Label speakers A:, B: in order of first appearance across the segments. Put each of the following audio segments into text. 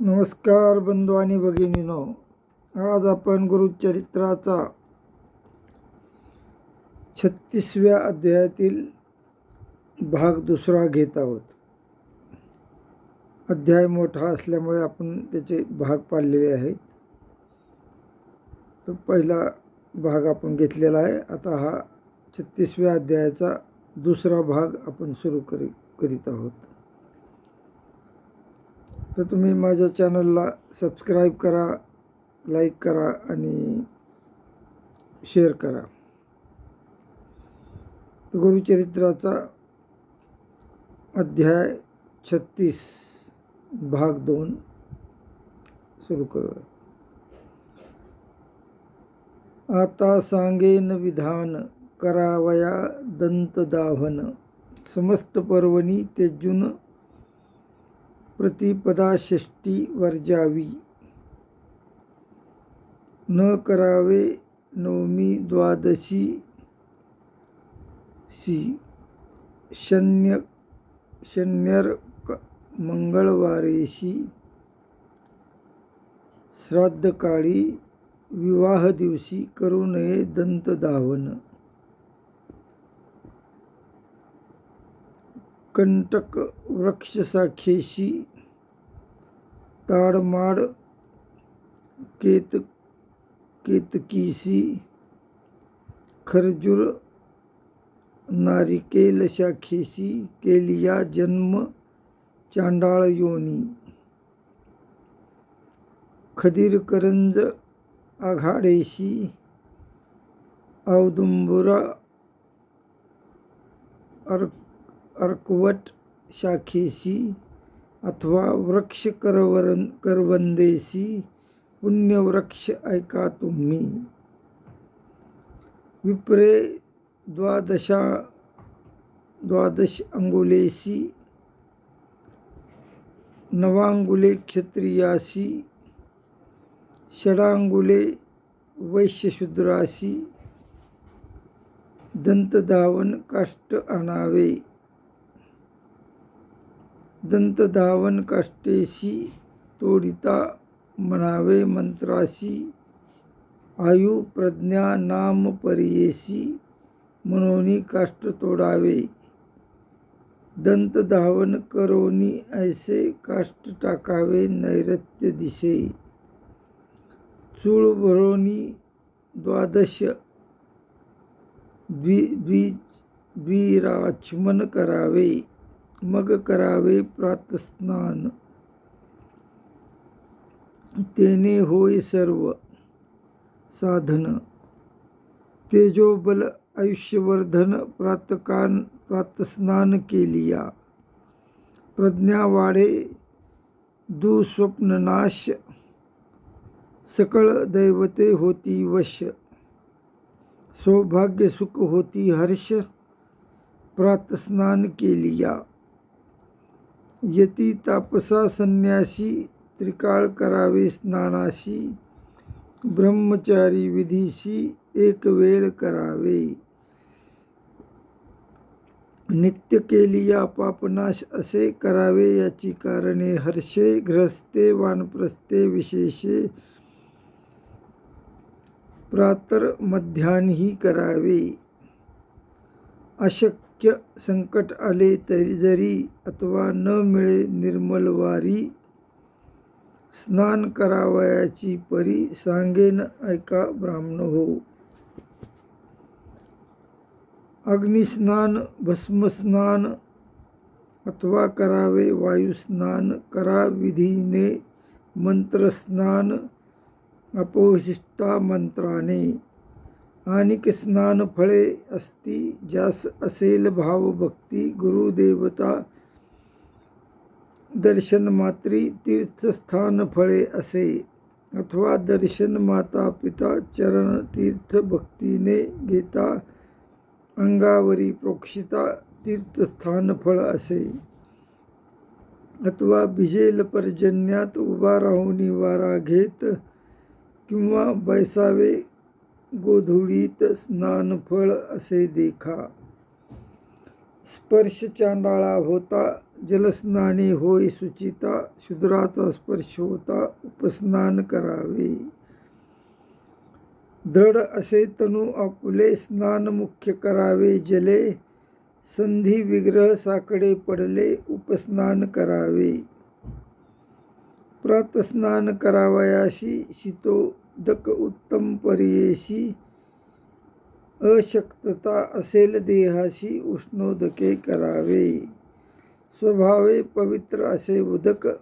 A: नमस्कार बंधू आणि भगिनीनो, आज आपण गुरुचरित्राचा 36व्या अध्यायातील भाग दुसरा घेत आहोत. अध्याय मोठा असल्यामुळे आपण त्याचे भाग पाडलेले आहेत. तर पहिला भाग आपण घेतलेला आहे. आता हा 36व्या अध्यायाचा दुसरा भाग आपण सुरू करीत आहोत. तर तुम्ही माझ्या चॅनलला सबस्क्राईब करा, लाईक करा आणि शेअर करा. गुरुचरित्राचा अध्याय 36 भाग 2 सुरू करूया. आता सांगेन विधान करावया दंतदाहन, समस्त पर्वणी त्यजून प्रतिपदा षष्टी वर्जावी. न करावे नवमी द्वादशी शन्यर मंगळवारेशी, श्राद्धकाळी विवाह दिवशी करू नये दंतधावन. कंटक वृक्षशाखेशी, ताडमाड केतकीशी, खर्जूर नारिकेल शाखेशी केलिया जन्म चांडाळ योनी. खदीर करंज आघाडेशी, औदुंबरा अर्कवट शाखेशी अथवा वृक्ष करवंदेशी पुण्यवृक्ष ऐका तुम्ही. विप्रे द्वादश अंगुलेशी, नवांगुले क्षत्रियाशी, षडांगुले वैश्यशूद्राशी दंतधावन काष्ट आणावे. दंतधावन काष्टेशी तोडिता म्हणावे मंत्राशी, आयु प्रज्ञा नाम परियेशी म्हणून काष्ट तोडावे. दंतधावन करोनी ऐसे काष्ट टाकावे नैऋत्य दिशे. चूळ भरोनी द्वादश द्विराचमन करावे. मग करावे प्रातस्नान, तेने होय सर्व साधन. तेजोबल आयुष्यवर्धन प्रातस्नान केलिया. प्रज्ञा वाढे दुःस्वप्ननाश, सकळ दैवते होती वश. सौभाग्य सुख होती हर्ष, प्रातस्नान केलिया. यती तापसा संन्यासी, त्रिकाळ करावे स्नानाशी. ब्रह्मचारी विधीशी एक वेळ करावे. नित्य केलिया पापनाश असे करावे याची कारणे हर्षे. गृहस्थे वानप्रस्थे विशेषे प्रातर मध्यान्ही करावे. अशक्य संकट आले तरी जरी अथवा न मिळे निर्मलवारी, स्नान करावयाची परी सांगेन ऐका ब्राह्मण हो. अग्निस्नान, भस्मस्नान अथवा करावे वायुस्नान. करा विधीने मंत्रस्नान अपोशिष्टा मंत्राने. आणिक स्नान फळे असती ज्यास असेल भावभक्ती. गुरुदेवता दर्शन मात्री तीर्थस्थान फळे असे. अथवा दर्शन माता पिता चरण तीर्थ भक्तीने घेता अंगावरी प्रोक्षिता तीर्थस्थान फळ असे. अथवा भिजेल पर्जन्यात उभा राहून वारा घेत किंवा बैसावे गोधुळीत स्नानफळ असे देखा. स्पर्श चांडाळा होता जलस्नाने होय सुचिता, शूद्राचा स्पर्श होता उपस्नान करावे. दृढ असे तनु आपुले, स्नान मुख्य करावे जले, संधी विग्रह साकडे पडले उपस्नान करावे. प्रातस्नान करावयाशी, शीतोदक उत्तम पर्येशी, अशक्तता असेल देहाशी उष्णोदके करावे. स्वभावे पवित्र असे उदक,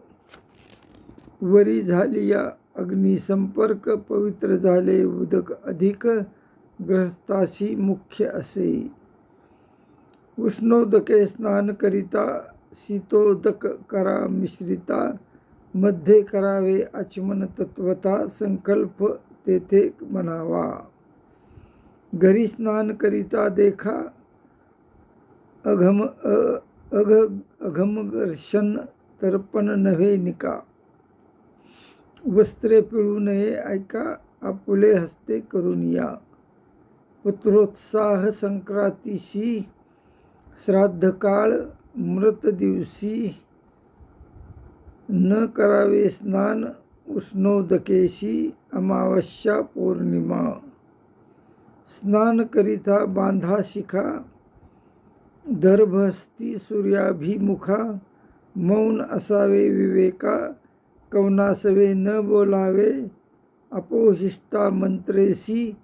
A: वरी झाली या अग्निसंपर्क, पवित्र झाले उदक अधिक, ग्रहस्थाशी मुख्य असे. उष्णोदके स्नान करिता, शीतोदक करा मिश्रिता, मध्ये करावे आचमन तत्वता, संकल्प तेथे म्हणावा. घरी स्नान करिता देखा, अघमघर्षण तर्पण नव्हे निका, वस्त्रे पिळू नये ऐका, आपुले हस्ते करून या. पुत्रोत्साह संक्रांतीशी, श्राद्धकाळ मृत दिवशी, न करावे स्नान उष्णोदकेशी, अमावस्या पौर्णिमा. स्नान करिता बांधा शिखा, दर्भहस्ती सूर्याभिमुखा, मौन असावे विवेका, कवनासवे न बोलावे. अपोशिष्टा मंत्रेसी,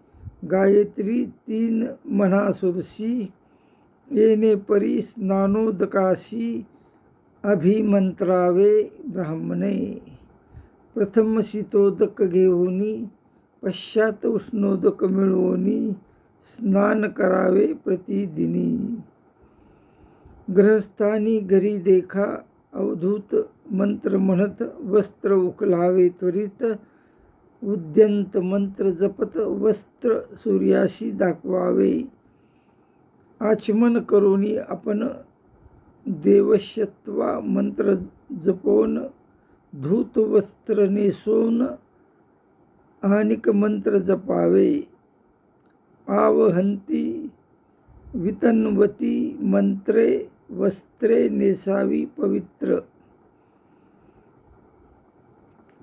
A: गायत्री 3 म्हणा सुरसी, येणे परी स्नानोदकाशी, अभिमंत्रावे ब्राह्मणे. प्रथम शीतोदक घेऊनी, पश्चात उष्णोदक मिळवूनी, स्नान करावे प्रतिदिनी. ग्रहस्थानी घरी देखा, अवधूत मंत्र म्हणत वस्त्र उकलावे त्वरित, उद्यंत मंत्र जपत वस्त्र सूर्याशी दाखवावे. आचमन करोनी आपण देवशत्वा मंत्र जपोन, धूत वस्त्र नेसोन आणिक मंत्र जपावे. आवहंती वितन्वती मंत्रे, वस्त्रे नेसावी पवित्र.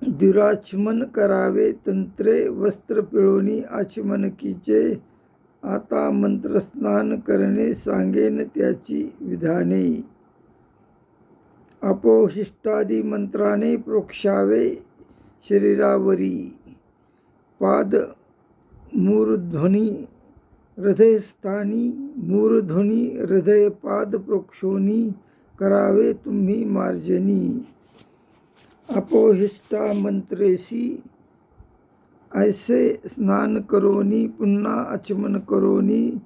A: दुराचमन करावे तंत्रे, वस्त्र पिळोनी आचमन कीचे. आता मंत्रस्नान करणे सांगेन त्याची विधाने. अपोशिष्टादी मंत्राने प्रोक्षावे शरीरावरी. पाद मूर्ध्वनी हृदयस्थानी, मूर्ध्वनी हृदय पाद प्रोक्षोनी, करावे तुम्ही मार्जनी. अपोहिष्टा मंत्रेसी, ऐसे स्नान करोनी पुन्हा आचमन करोनी,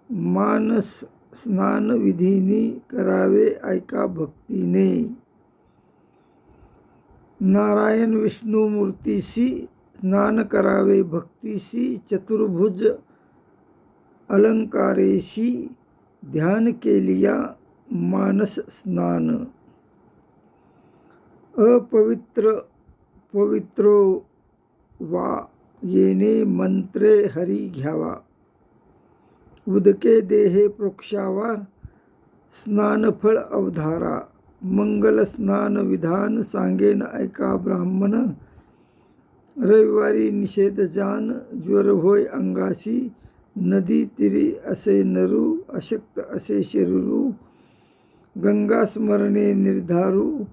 A: मानस स्नान विधीनी करावे ऐका भक्तीने. नारायण विष्णू मूर्तीशी स्नान करावे भक्तीशी, चतुर्भुज अलंकारेशी, ध्यान केलिया मानस स्नान. अपवित्र पवित्रो वा, येणे मंत्रे हरी घ्यावा. उदके देहे प्रोक्षावा, स्नानफळ अवधारा. मंगल स्नान विधान सांगेन ऐका ब्राह्मण. रविवारी निषेध जान, ज्वर होय अंगाशी, नदी तीरी असे नरू, अशक्त असे शरीरू. गंगा स्मरणे निर्धारू,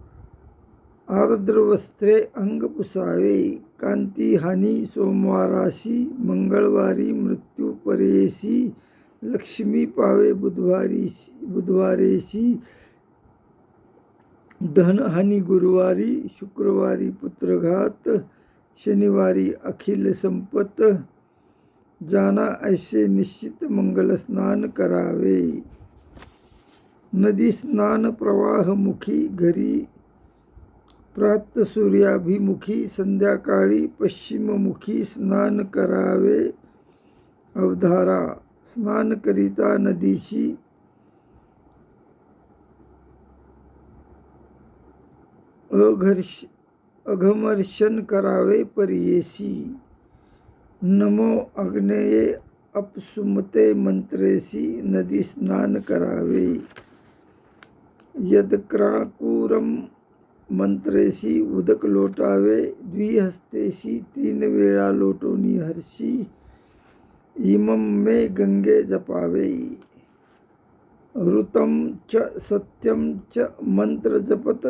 A: आर्द्र वस्त्रे अंग पुसावे. कांती हानी सोमवाराशी, मंगळवारी मृत्यू परेशी, लक्ष्मी पावे बुधवारेशी. धन हानी गुरुवारी, शुक्रवारी पुत्रघात, शनिवारी अखिल संपत. जाना ऐसे निश्चित मंगल स्नान करावे. नदी स्नान प्रवाहमुखी घरी, प्रात सूर्याभिमुखी, संध्याकाळी पश्चिममुखी स्नान करावे अवधारा. स्नान करिता नदीशी, अघमर्षण करावे पर्येसी. नमो आग्नेये अपसुमते मंत्रेसी, नदी स्नान करावे. यदक्राकुरम मंत्रेशी उदक लोटावे, द्विहस्तेशी 3 वेळा लोटोनी हर्षी, इमं मे गंगे जपावे. ऋतं च सत्यं च मंत्र जपत,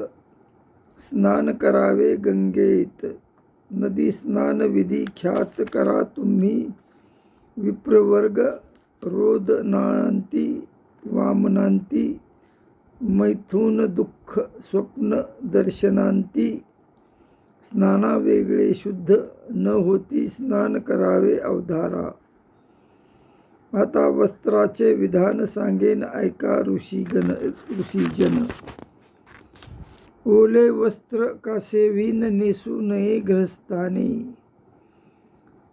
A: स्नान करावे गंगेत. नदी स्नान विधी ख्यात करा तुम्ही, विप्रवर्ग रोदनांती वामनांती, मैथुन दुःख स्वप्न दर्शनांती. स्नाना वेगळे शुद्ध न होती, स्नान करावे अवधारा. आता वस्त्राचे विधान सांगेन, ऐका ऋषीजन. ओले वस्त्र कासेवीन नेसू नये गृहस्थाने,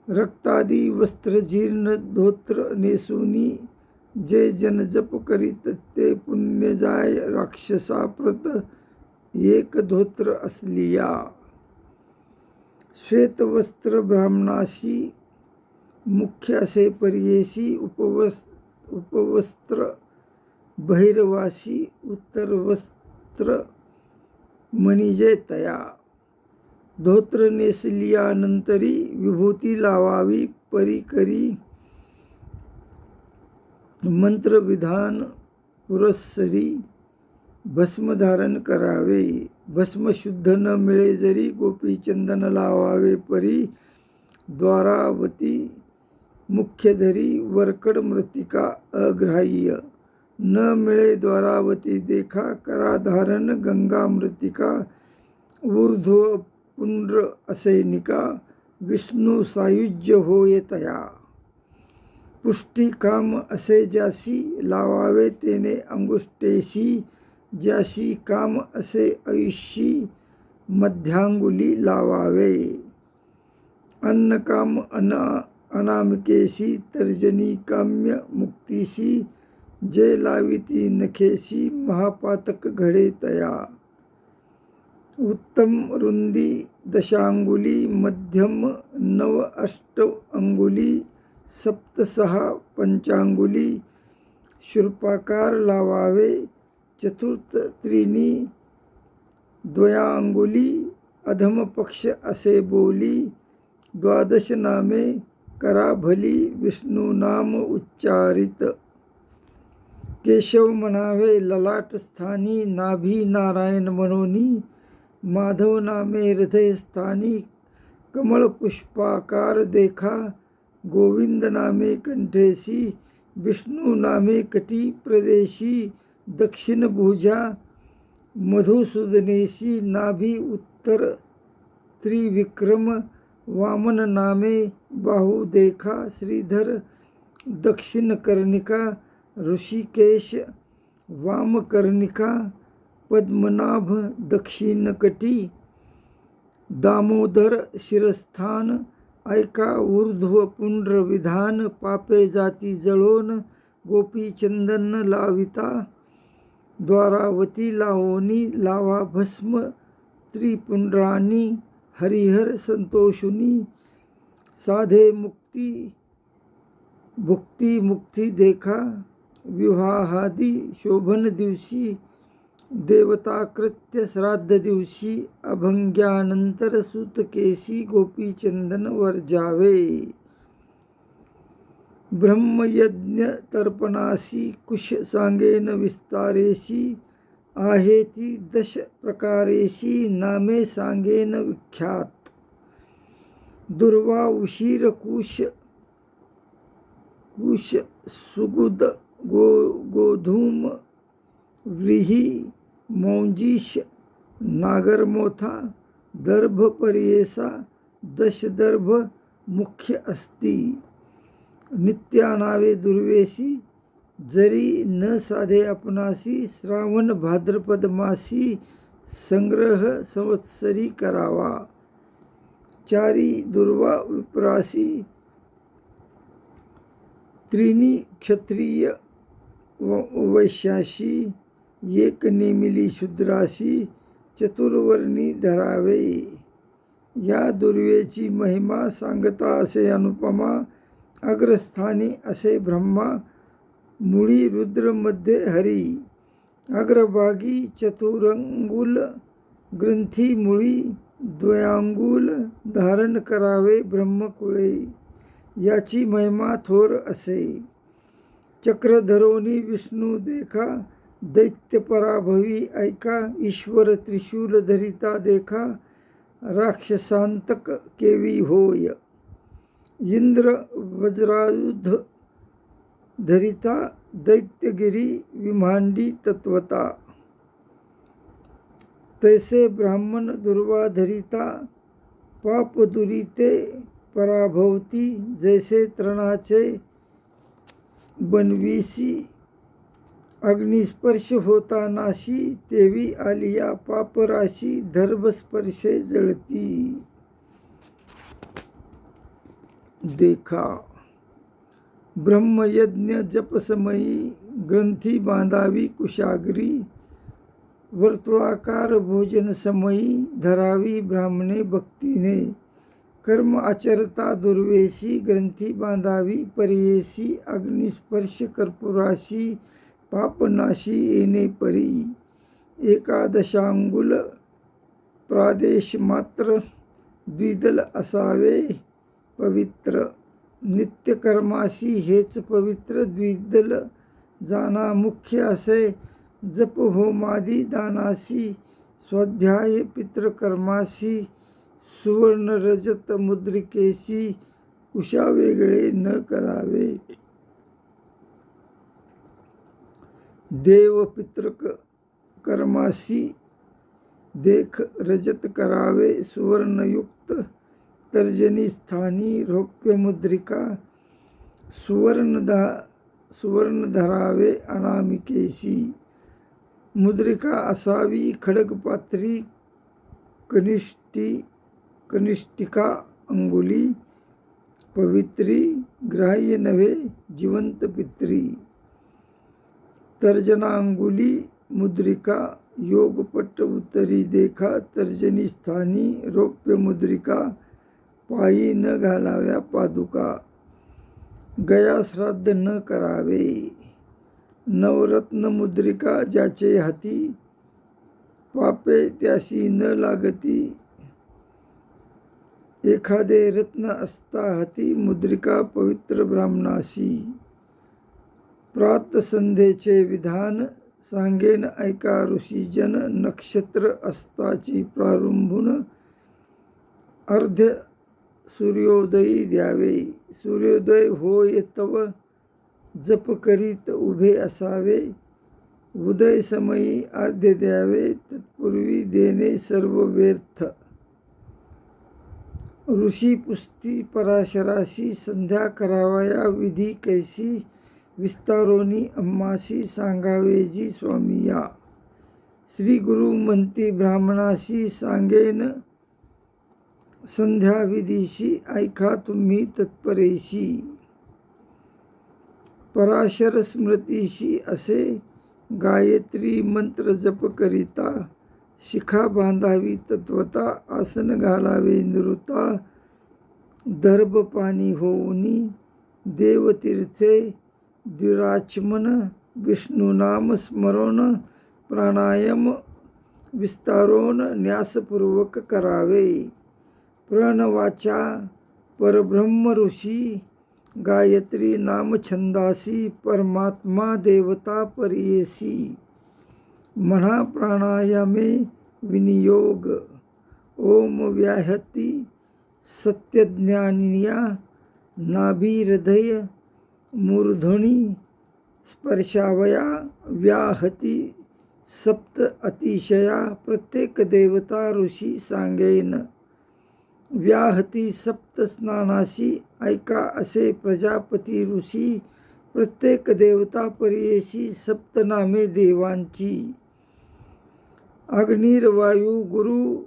A: रक्तादी वस्त्र जीर्ण धोत्र नेसुनी. जे जन जप करीत ते पुण्य जाय, राक्षसाप्रत एक धोत्र असलिया. श्वेतवस्त्र ब्राह्मणाशी, मुख्य असे पर्येशी. उपवस्त्र भैरवाशी, उत्तरवस्त्र मनिजे तया. धोत्र नेसलियानंतरी विभूती लावावी परिकरी, मंत्रविधान पुरस्सरी. भस्म धारण करावे, भस्म शुद्ध न मिळे जरी, गोपीचंदन लावावे परी. द्वारावती मुख्यधरी, वरकड मृत्तिका अग्राह्य. न मिळे द्वारावती देखा, करा धारण गंगा मृत्तिका. ऊर्ध्व पुंड्र असे निका, विष्णू सायुज्य होय तया. पुष्टी काम असे ज्याशी, लावावे तेने अंगुष्ठेशी. ज्याशी काम असे आयुष्यी, मध्यांगुली लावावे. अन्न काम अनामिकेशी, तर्जनी काम्य मुक्तीशी. जे लाविती नखेशी, महापातक घडे तया. उत्तम रुंदी 10 मध्यम 9-8 अंगुली, 7-6 पंचांगुली. शूर्पाकार लावावे, चतुर्थ त्रीनी 2 अंगुली. अधम पक्ष असे बोली, 12 नामे करा भली. विष्णू नाम उच्चारित, केशव म्हणावे ललाट स्थानी. नाभी नारायण मनोनी, माधव नामे हृदय स्थानी. कमळ पुष्पाकार देखा, गोविंद नामे कंठेशी. विष्णू नामे कटी प्रदेशी, दक्षिण भुजा मधुसूदनेशी. नाभी उत्तर त्रिविक्रम, वामन नामे बाहू देखा. श्रीधर दक्षिण कर्णिका, ऋषिकेश वाम कर्णिका. पद्मनाभ दक्षिण कटी, दामोदर शिरस्थान. ऐका ऊर्ध्व पुंड्र विधान, पापे जाती जळोन. गोपीचंदन लाविता, द्वारावती लावोनी. लावा भस्म त्रिपुंड्रानी, हरिहर संतोषुनी. साधे भुक्ती मुक्ती देखा, विवाहादी शोभन दिवशी. देवताकृत्य श्राद्ध दिवशी, अभंग्यानंतर सुतकेशी. गोपीचंदन वर्जावे. ब्रह्मयज्ञ तर्पणाशी, कुश सांगेन विस्तारेशी. आहे ती 10 प्रकारेशी, नामे सांगेन विख्यात. दुर्वा उशीर कुश सुगुद गोधूम. व्रीही मौंजीश नागरमोथा. दर्भ पर्येसा 10 दर्भ मुख्य असती. नित्या नावे दुर्वेशी, जरी न साधे आपणासी. श्रावण भाद्रपद मासी, संग्रह संवत्सरी करावा. 4 दुर्वा विप्रासी, त्रिणी क्षत्रिय वैश्याशी. 1 नेमिली शूद्राशी, चतुर्वर्णी धरावे. या दुर्वेची महिमा सांगता असे अनुपमा. अग्रस्थानी असे ब्रह्मा, मुळी रुद्र मध्ये हरी. अग्रभागी चतुरंगुल ग्रंथी मुळी द्वयांगुल धारण करावे ब्रह्मकुळे. याची महिमा थोर असे. चक्रधरोनी विष्णू देखा दैत्य पराभवी ऐका. ईश्वर त्रिशूल धरिता देखा राक्षसांतक केवी होय. इंद्र वज्रायुध धरिता दैत्यगिरी विमांडी तत्वता. तैसे ब्राह्मण दुर्वा धरिता पाप दुरिते पराभवती. जैसे तृणाचे बनविसी अग्निस्पर्श होता नाशी. तेवी आलिया पापराशी धर्मस्पर्शे जळती. देखा ब्रह्मयज्ञ जपसमयी ग्रंथी बांधावी कुशाग्री. वर्तुळाकार भोजन समयी धरावी ब्राह्मणे भक्तीने. कर्म आचरता दुर्वेशी ग्रंथी बांधावी परेशी. अग्निस्पर्श कर्पुराशी पापनाशी येणे परी. एकादशांगुल प्रादेश मात्र द्विदल असावे पवित्र. नित्यकर्माशी हेच पवित्र द्विदल जाना मुख्य असे. जप होमादी दानाशी स्वाध्याय पितृकर्माशी. सुवर्ण रजत मुद्रिकेशी कुशा वेगळे न करावे. देव पितृक कर्माशी देख रजत करावे. सुवर्णयुक्त तर्जनी स्थानी रौप्य मुद्रिका. सुवर्ण धरावे अनामिकेशी. मुद्रिका असावी खडगपात्री कनिष्ठिका अंगुली. पवित्री ग्राह्य नव्हे जिवंत पित्री. तर्जनांगुली मुद्रिका योगपट उत्तरी देखा. तर्जनी स्थानी रौप्य मुद्रिका पायी न घालाव्या पादुका. गया श्राद्ध न करावे. नवरत्न मुद्रिका ज्याचे हाती पापे त्याशी न लागती. एखादे रत्न असता हाती मुद्रिका पवित्र ब्राह्मणाशी. प्रातसंध्येचे विधान सांगेन ऐका ऋषीजन. नक्षत्र असताची प्रारंभून अर्ध्य सूर्योदयी द्यावे. सूर्योदय होय तव जप करीत उभे असावे. उदय समयी अर्ध्य द्यावे तत्पूर्वी देणे सर्व व्यर्थ. ऋषी पुस्ती पराशराशी संध्या करावया विधी कैसी. विस्तारोनी अम्माशी सांगावे जी स्वामिया. श्री गुरु म्हणती ब्राह्मणाशी सांगेन संध्या विधीशी. ऐका तुम्ही तत्परेशी. पराशर स्मृतीशी असे गायत्री मंत्र जप करिता. शिखा बांधावी तत्वता. आसन घालावे निवृत्ता. दर्भ पाणी होऊनी देवतीर्थे द्विराचमन. विष्णुनाम स्मरण प्राणायाम विस्तारोन न्यासपूर्वक करावे. प्रणवाचा परब्रह्म ऋषी. गायत्री नाम छंदासी परमात्मा देवता परियेसी. म्हणा प्राणायामे विनियोग. ओम व्याहती सत्यज्ञानिया. नाभी हृदय मूर्धनी स्पर्शावया. व्याहती सप्त अतिशया. प्रत्येक देवता ऋषी सांगेन. व्याहती सप्त स्नानाशी. ऐका असे प्रजापती ऋषी. प्रत्येक देवता परियेशी सप्तनामे देवांची. अग्निर्वायू गुरु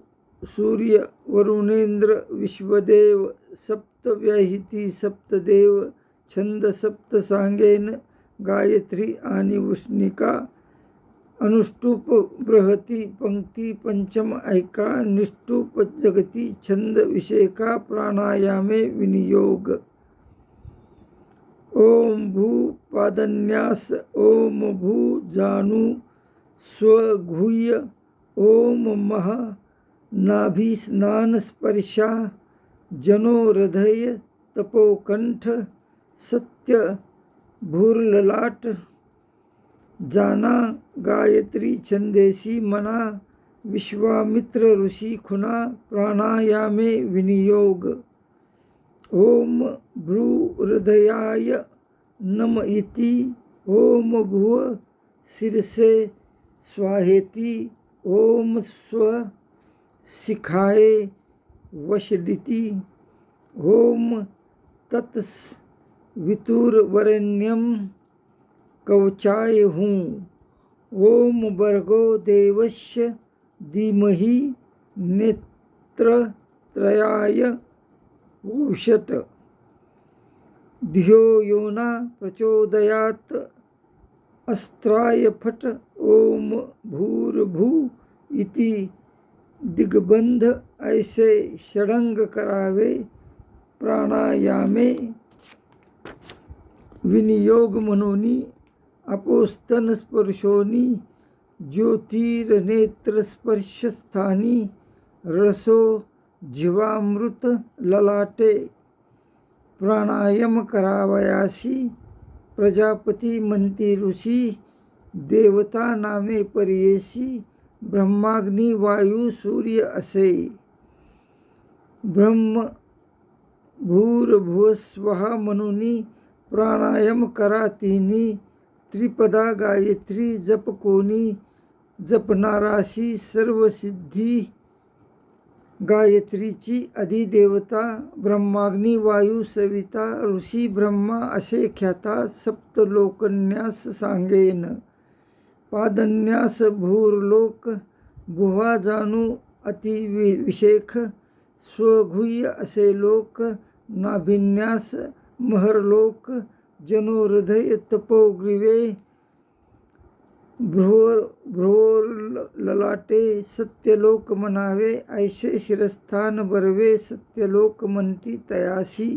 A: सूर्य वरुणेंद्र विश्वदेव. सप्त व्याहिती सप्तदेव. छंद सप्त सांगेन गायत्री आणि उष्णिका. अनुष्टुप बृहती पंक्ती पंचम ऐका. निष्ठुप जगती छंद विषेका. प्राणायामे विनियोग. ओम भू पादन्यास. ओम भू जाणू स्वगुह्य ओम मह नाभिस्नानस्पर्शा जनो हृदय तपोकंठ सत्य भूर्ललाट जाना गायत्री छंदेसी मना विश्वामित्र ऋषी खुना प्राणायामे विनियोग ओम भ्रू हृदयाय नम इति ओम भुव शिरसे स्वाहेति ओम स्व शिखाए वशडिति ओम तत्स वितुर्वरेण्यम कवचाय हूँ ओम भर्गो देवस्य धीमहि नेत्रत्रयाय उषट धियो योना प्रचोदयात् अस्त्राय फट ओम भूर्भु इति दिग्बंध ऐसे षडंग करावे प्राणायामे विनियोग मनोनी अपोस्तन स्पर्शोनी ज्योतिर्नेत्रस्पर्शस्थानी रसो जीवामृत ललाटे प्राणायाम करावयासी प्रजापती म्हणती ऋषी देवता नामे पर्येसी ब्रह्माग्नी वायू सूर्य असे ब्रह्म भूर्भुवस्वहा म्हणूनी प्राणायाम करा तिन्ही त्रिपदा गायत्री जप कोणी जपणाराशी सर्व सिद्धी गायत्रीची अधिदेवता ब्रह्माग्नी वायू सविता ऋषी ब्रह्मा असे ख्याता सप्तलोकन्यास सांगेन पादन्यास भूर्लोक भुवा जाणू अति विशेख स्वगुह्य असे लोक नाभिन्यास महरलोक जनो हृदय तपोग्रीवे ललाटे सत्यलोक म्हणावे ऐसे शिरस्थान बरवे सत्यलोक म्हणती तयासी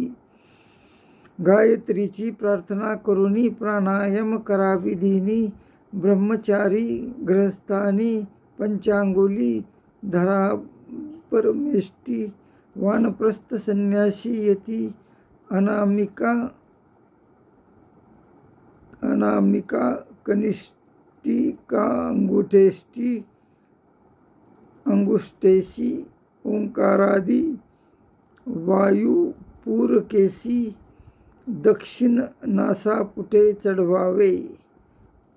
A: गायत्रीची प्रार्थना करुनी प्राणायाम करावी दिनी ब्रह्मचारी गृहस्थानी पंचांगुली धरा परमेष्टी वानप्रस्थ संन्यासी यती अनामिका कनिष्ठी का अंगुष्ठेशी ओंकारादि वायू पूरकेशी दक्षिण नासापुटे चढवावे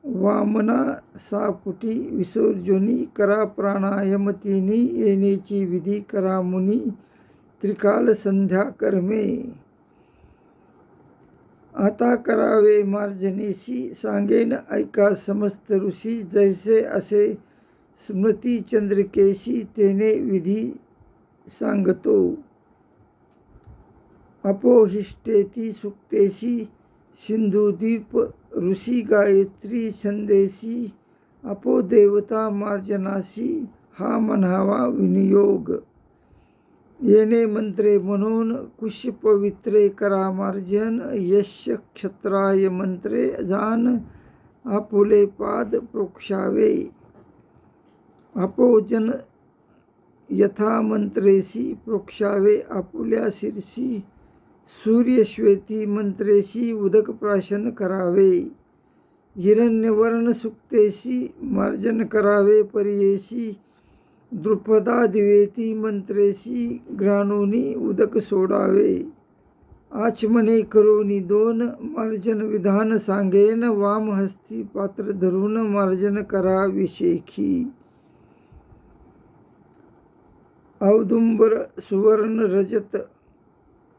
A: वामना सापुटी विसर्जनी करा प्राणायाम तिन्ही येण्याची विधी करा मुनी त्रिकाल संध्या कर्मे आता करावे मार्जनेशी सांगेन ऐका समस्त ऋषी जैसे असे स्मृती चंद्रिकेशी तेने विधी सांगतो अपोहिष्टेती सुक्तेशी सिंधुदीप ऋषी गायत्री छंदेशी अपोदेवता मार्जनाशी हा म्हणावा विनियोग येणे मंत्रे म्हणून कुश पवित्रे करा मार्जन यश क्षत्राय मंत्रे जान आपुले पाद प्रोक्षावे आपोजन यथा मंत्रेशी प्रोक्षावे आपुल्या शिरसी सूर्यश्वेती मंत्रेशी उदक प्राशन करावे हिरण्यवर्ण सुक्तेशी मार्जन करावे पर्येशी द्रुपदा दिवेती मंत्रेशी ग्राणोनी उदक सोडावे आचमने करोनी दोन मार्जन विधान सांगेन वाम हस्ती पात्र धरून मार्जन करा विशेखी औदुंबर सुवर्ण रजत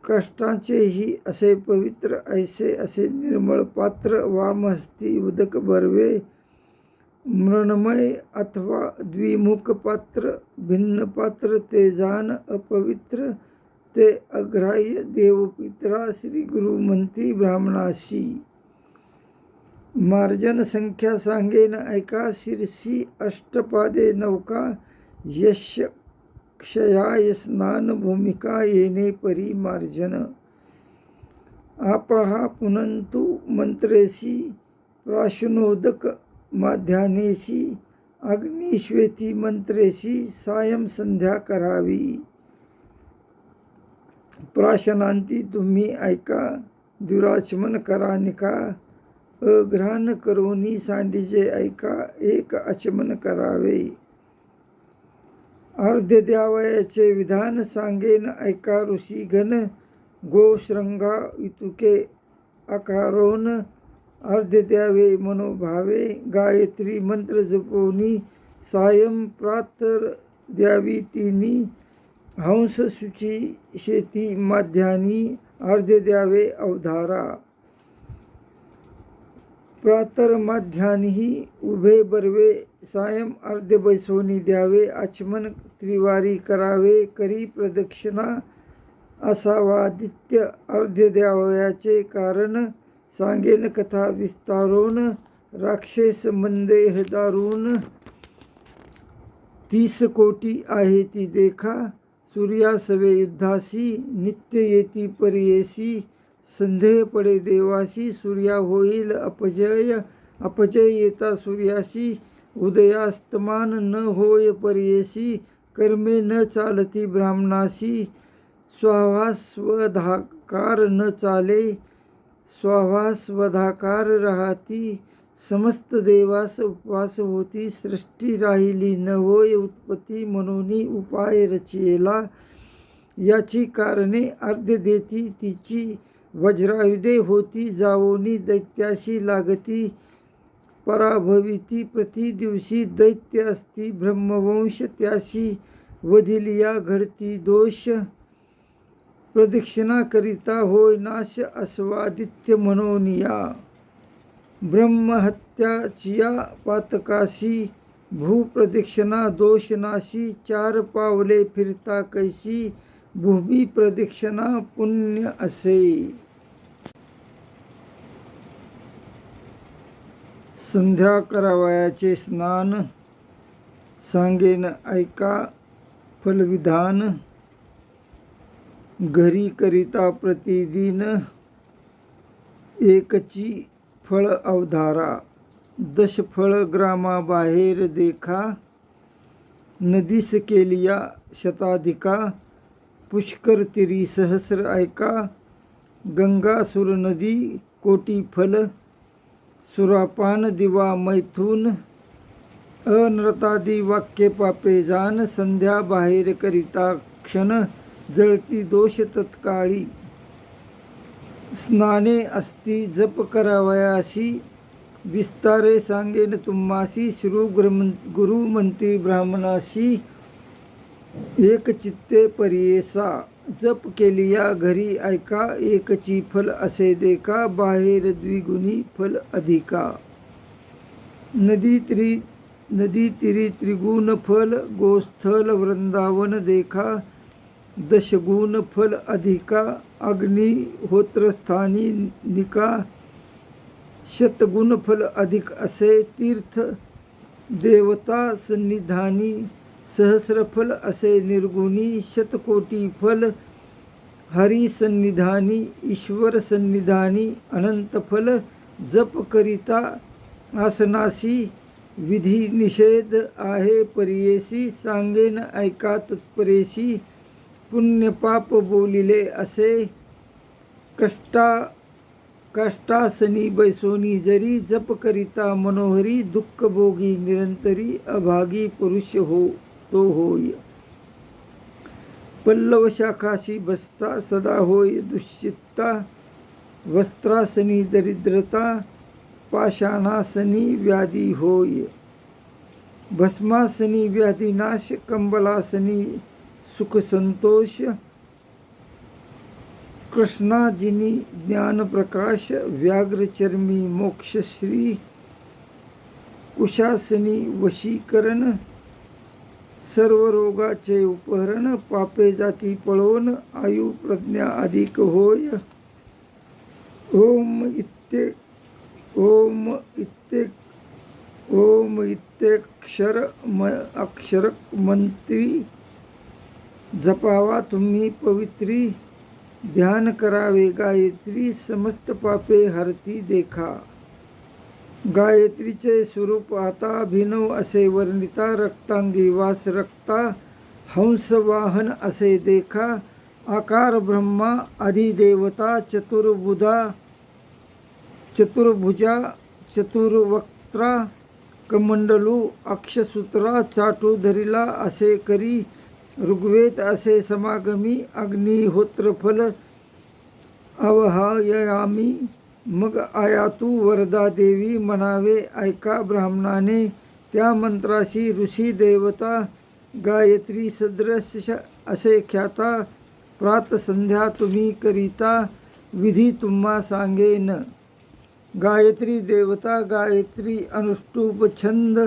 A: काष्टाचेही असे पवित्र ऐसे असे निर्मळ पात्र वामहस्ती उदक बरवे मृण्मय अथवा द्विमुख पात्र भिन्न पात्र ते जान अपवित्र ते अग्राह्य देवपित्रा श्री गुरु म्हणती ब्राह्मणाशी मार्जन संख्या सांगेन ऐका शिरसी अष्टपादे नौका यश क्षयाय स्नान भूमिका येणे परी मार्जन आपहा पुनंतु मंत्रेशी प्राशनोदक माध्यानेशी अग्निश्वेती मंत्रेशी सायं संध्या करावी. प्राशनांती तुम्ही ऐका, दुराचमन करा निका. अघ्राण करोनी सांडीजे ऐका, एक आचमन करावे. अर्ध्य द्यावयाचे विधान सांगेन ऐका ऋषीगण. गोश्रंगा इतुके आकारोन अर्ध्य द्यावे मनोभावे. गायत्री मंत्र जपोनी सायं प्रातर द्यावी तिनी. हंस शुची शेती माध्यानी अर्ध्य द्यावे अवधारा. प्रातर माध्यानीही उभे बर्वे सायं अर्ध्य बैसोनी द्यावे. आचमन त्रिवारी करावे करी प्रदक्षिणा असावादित्य. अर्ध्य द्यावयाचे कारण सांगेन कथा विस्तारोन. राक्षस मंदेह दारुण 30 कोटी आहे ती देखा. सूर्यासवे युद्धासी नित्य येती परियेसी. संदेह पडे देवासी सूर्या होईल अपजय. अपजय येता सूर्यासी उदयास्तमान न होय परियेसी. कर्मे न चालती ब्राह्मणासी स्वाभास्वधाकार न चाले. स्वाभास्वधाकार राहती समस्त देवास उपवास होती. सृष्टी राहिली न होय उत्पत्ती म्हणून उपाय रचियेला. याची कारणे अर्ध्य देती तिची वज्रायुधे होती जावोनी दैत्याशी लागती. पराभविती प्रति दिवशी दैत्य असती ब्रह्मवंश त्याशी वधिलिया घडती दोष. प्रदक्षिणा करिता होय नाश अस्वादित्य म्हणोनिया. ब्रह्महत्याचिया पातकाशी भूप्रदक्षिणा दोषनाशी. 4 पावले फिरता कैसी भूमी प्रदक्षिणा पुण्य असे. संध्या करावयाचे स्नान सांगेन ऐका फलविधान. घरी करिता प्रतिदिन एकची फळ अवधारा. 10 फळ ग्रामाबाहेर देखा. नदीस केलिया शताधिका. पुष्कर तिरी सहस्र ऐका. गंगा सुर नदी कोटी फल. सुरापान दिवा मैथून. अनृतादी वाक्य पापे जान. संध्या बाहेर करिता क्षण जळती दोष तत्काळी. स्नाने असती जप करावयाशी. विस्तारे सांगेन तुम्हासी. श्री गुरुमंत्री ब्राह्मणाशी. एक चित्ते परियेसा. जप केलिया घरी ऐका. एकची फल असे देखा. बाहेर द्विगुणी फल अधिका. नदी तिरी त्रिगुण फल. गोस्थल वृंदावन देखा. 10 गुण फल अधिका. अग्निहोत्रस्थानी निका. 100 फल अधिक असे. तीर्थ देवता सन्निधानी सहस्र फल असे निर्गुणी. 100 कोटी फल हरी सन्निधानी. ईश्वर सन्निधानी अनंत फल. जप करिता आसनासी. विधी निषेध आहे परियेसी. सांगेन ऐका तत्परेशी. पुण्य पाप बोलिले असे. काष्टासनी बैसोनी जरी. जप करिता मनोहरी. दुःख भोगी निरंतरी. अभागी पुरुष हो तो होय. पल्लव शाखाशी बसता सदा होय दुश्चित्ता. वस्त्रासनी दरिद्रता. पाषाणासनी व्याधी होय. भस्मासनी व्याधिनाश. कंबलासनी सुख संतोष. कृष्णाजिनी ज्ञानप्रकाश. व्याघ्रचर्मी मोक्षश्री. कुशासनी वशीकरण. सर्व रोगाचे उपहरण. पापे जाती पळवून. आयु प्रज्ञा अधिक होय. ओम इत्यक्षर मंत्री जपावा तुम्ही पवित्री. ध्यान करावे गायत्री. समस्त पापे हरती देखा. गायत्रीचे स्वरूप आता अभिनव असे वर्णिता. रक्तांगी वास रक्ता हंसवाहन असे देखा. आकार ब्रह्मा अधिदेवता. चतुर्भुजा चतुर्वक्त्रा. कमंडलू अक्षसूत्रा चाटू धरिला असे करी. ऋग्वेद असे समागमी. अग्निहोत्रफल अवहायामी. मग आयातू वरदा देवी म्हणावे ऐका ब्राह्मणाने. त्या मंत्राशी ऋषी देवता गायत्री सदृश असे ख्याता. प्रातसंध्या तुम्ही करिता विधी तुम्हा सांगेन. गायत्री देवता गायत्री अनुष्टुप छंद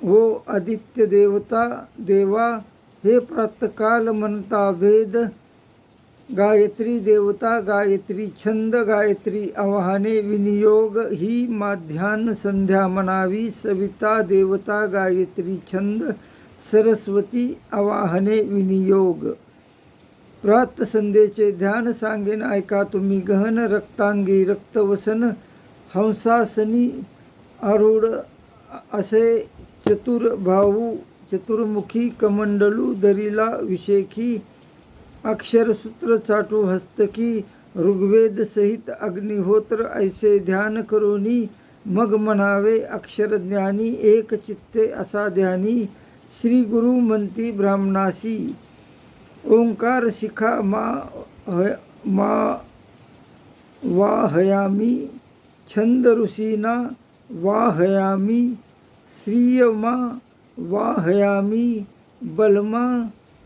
A: वो आदित्य देवता देवा. हे प्रातकाल म्हणता भेद. गायत्री देवता गायत्री छंद गायत्री आवाहने विनियोग ही माध्यान्ह संध्या म्हणावी. सविता देवता गायत्री छंद सरस्वती आवाहने विनियोग. प्रातसंध्येचे ध्यान सांगेन ऐका तुम्ही गहन. रक्तांगी रक्तवसन हंसासनी आरूढ असे चतुर्बाहू चतुर्मुखी. कमंडलू धरिला विषेखी. अक्षरसूत्र चाटू हस्तकी. ऋग्वेद सहित अग्निहोत्र ऐसे ध्यान करोनी. मग म्हणावे अक्षरज्ञानी एक चित्ते असा ध्यानी. श्री गुरु म्हणती ब्राह्मणासी. ओंकार शिखा मा वाहयामी. छंद ऋषीना वाहयामी. श्रियमा वाहयामी. बलमा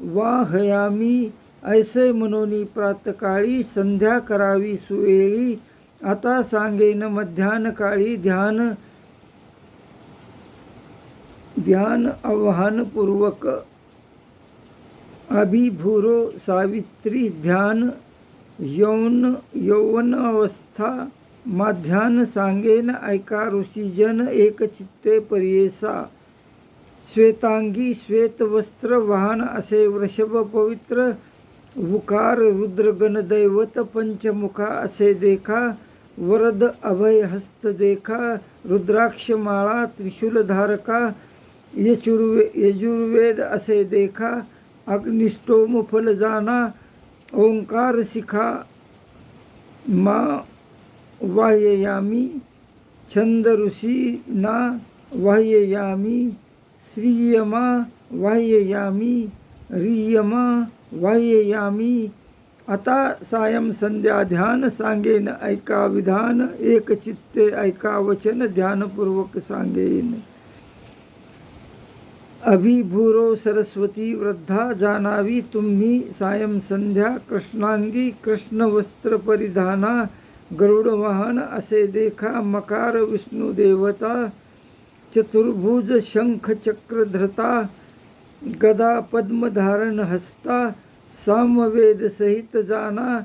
A: वाहयामी. ऐसे म्हणून प्रातकाळी संध्या करावी सुवेळी. आता सांगेन मध्यान्हकाळी ध्यान आवाहनपूर्वक. अभिभूरो सावित्री ध्यान यौवनावस्था. माध्यान्ह सांगेन ऐका ऋषीजन एक चित्ते पर्येसा. श्वेतांगी श्वेतवस्त्र वाहन असे वृषभ पवित्र. वुकार रुद्रगणदैवत पंचमुखा असे देखा. वरद अभय हस्त देखा. रुद्राक्षमाळा त्रिशूलधारका. यजुर्वेद असे देखा. अग्निष्टोम फल जाना. ओंकार शिखा मा वाह्ययामी. छंद ऋषीना वाह्ययामी. श्रियमा वाह्ययामी. रियमा वाह्ययामी. आता सायं संध्या ध्यान सांगेन ऐका विधान. एक चित्ते ऐका वचन ध्यानपूर्वक सांगेन. अभिभूरो सरस्वती वृद्धा जाणावी तुम्ही सायं संध्या. कृष्णांगी कृष्णवस्त्र परिधाना. गरुडवाहन असे देखा. मकार विष्णू देवता. चतुर्भुज शंख चक्र धरता. गदा पद्मधारण हस्ता. सामवेद सहित जाना.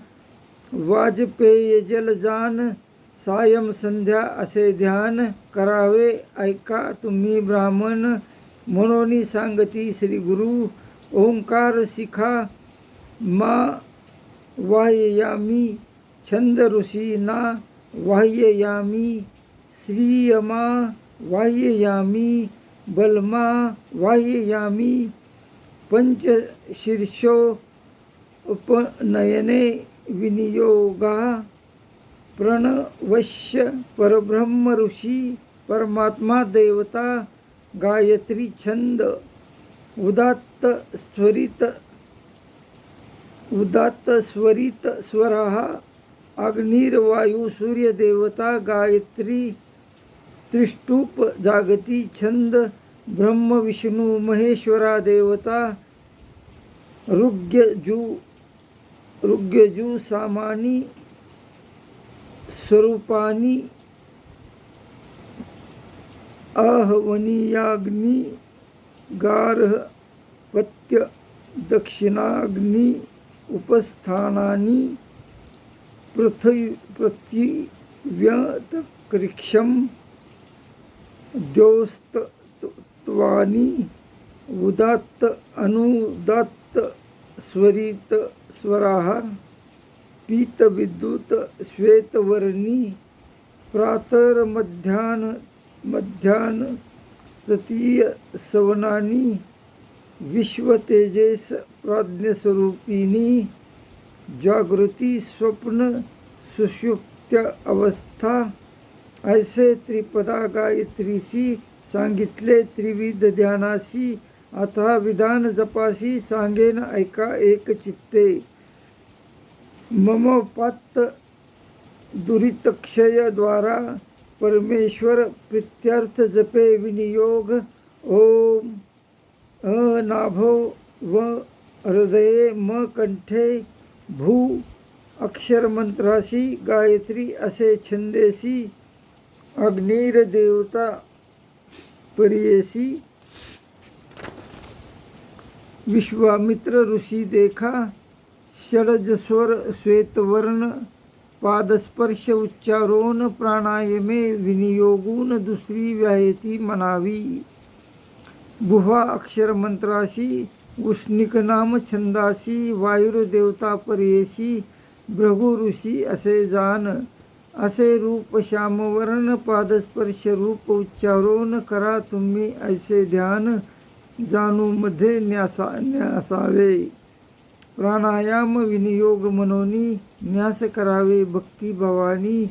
A: वाजपेय जल जान. सायं संध्या असे ध्यान करावे ऐका तुम्ही ब्राह्मण. म्हणून सांगती श्री गुरु. ओंकार शिखा मा वाह्ययामी. छंद ऋषीना वाह्ययामी. श्रियमा वाह्ययामी. बलमा वाह्ययामी. पंचशीर्षो उपनयने विनियोगा. प्रणवश्य परब्रह्म ऋषी परमात्मा देवता. गायत्री छंद उदात्त स्वरित स्वराः. अग्निर्वायू सूर्य देवता. गायत्री त्रिष्टुप जागती. छंद ब्रह्म विष्णू महेश्वरा देवता. ऋग्यजू सामानी स्वरूपानी. आहवनीयाग्नि गार्हपत्य दक्षिणाग्नि उपस्थानानि. पृथिव्यंतरिक्षं द्यौस्तत्वानि. उदात्त अनुदात्त स्वरित स्वराः. पीत विद्युत श्वेतवर्णी. प्रातर्मध्याह्न मध्यान तृतीय सवनानी विश्व तेजेस प्राज्ञस्वरूपिणी जागृती स्वप्न सुषुप्त्य अवस्था ऐसे त्रिपदा गायत्रीसी सांगितले त्रिविध ध्यानासी आता विधान जपासी सांगेन ऐका एक चित्ते मम पात दुरितक्षय द्वारा परमेश्वर प्रीत्यर्थ जपे विनियोग ओम नाभो व हृदये म कंठे भू अक्षरमंत्राशी गायत्री असे छंदेसी अग्निर देवता परियेसी विश्वामित्र ऋषी देखा षडज स्वर श्वेतवर्ण पादस्पर्श उच्चारोन प्राणायामे विनियोगून दुसरी व्यायती म्हणावी बुहा अक्षर मंत्राशी उष्णिक नाम छंदाशी वायुर्देवता पर्येशी भृगु ऋषी असे जान असे रूप श्यामवर्ण पादस्पर्श रूप उच्चारोन करा तुम्ही ऐसे ध्यान जाणू मध्ये न्यासावे प्राणायाम विनियोग मनोनी न्यास करावे भक्ती भवानी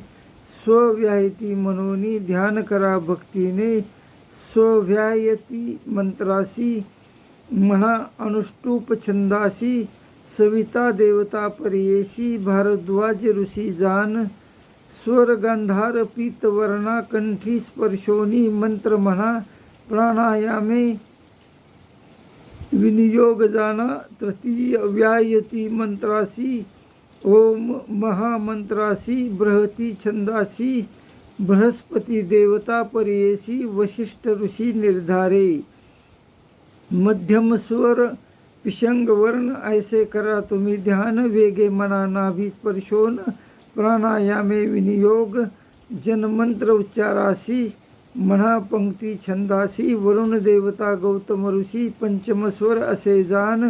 A: स्वव्यायती मनोनी ध्यान करा भक्तीने स्वव्यायती मंत्रासी म्हणा अनुष्टुप छंदासी सविता देवता पर्येशी भारद्वाज ऋषी जान स्वर गंधार पीतवर्णा कंठी स्पर्शोनी मंत्र म्हणा प्राणायामे विनियोग जाना तृतीय व्यायती मंत्रासी ओम महामंत्रासी बृहती छंदासी बृहस्पती देवता पर्येशी वशिष्ठ ऋषी निर्धारे मध्यम स्वर पिशंग वर्ण ऐसे करा तुम्ही ध्यान वेगे मना नाभी स्पर्शोन प्राणायामे विनियोग जनमंत्र उच्चाराशी म्हणा पंक्ती छंदासी वरुण देवता गौतम ऋषी पंचम स्वर असे जान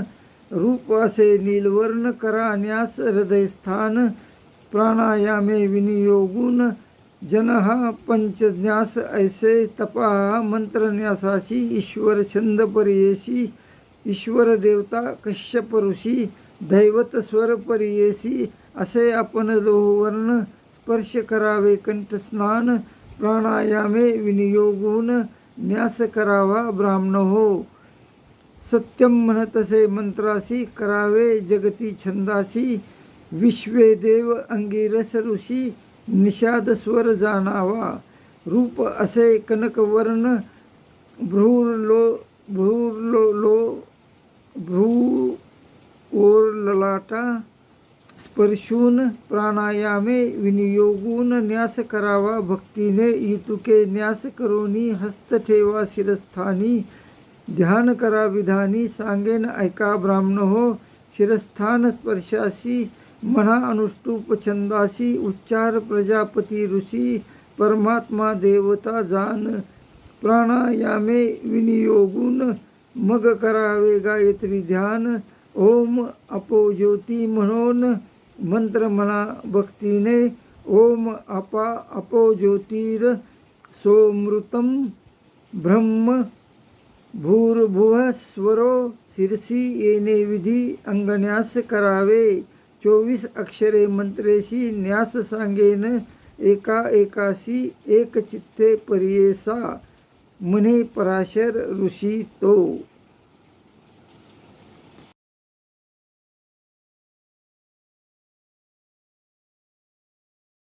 A: रूप असे नीलवर्ण करा न्यास हृदयस्थान प्राणायामे विनियोगून जनहा पंचन्यास ऐसे तपा मंत्रन्यासाशी ईश्वर छंद पर्येशी ईश्वर देवता कश्यप ऋषी दैवत स्वर पर्येशी असे आपण लोहवर्ण स्पर्श करावे कंठस्नान प्राणायामे विनियोगून न्यास करावा ब्राह्मण हो सत्यम म्हणतसे मंत्रासी करावे जगती छंदासी विश्वे देव अंगिरस ऋषी निषाद स्वर जाणावा रूप असे कनकवर्ण भ्रूर्ललाटा स्पर्शून प्राणायामे विनियोगून न्यास करावा भक्तीने इतुके न्यास करोनी हस्त ठेवा शिरस्थानी ध्यान करा विधानी सांगेन ऐका ब्राह्मण हो शिरस्थान स्पर्शाशी म्हणा अनुष्टुप छंदासी उच्चार प्रजापती ऋषी परमात्मा देवता जान प्राणायामे विनियोगून मग करावे गायत्री ध्यान ओम अपोज्योती म्हणून मंत्र म्हणा भक्तीने ओम अपा अपोज्योतिर सोमृतम ब्रह्म भूर्भुवः स्वरो शिरसी येणे विधी अंगन्यास करावे 24 अक्षरे मंत्रेशी न्यास सांगेन एका एकाशी एक चित्ते पर्येसा म्हणे पराशर ऋषी तो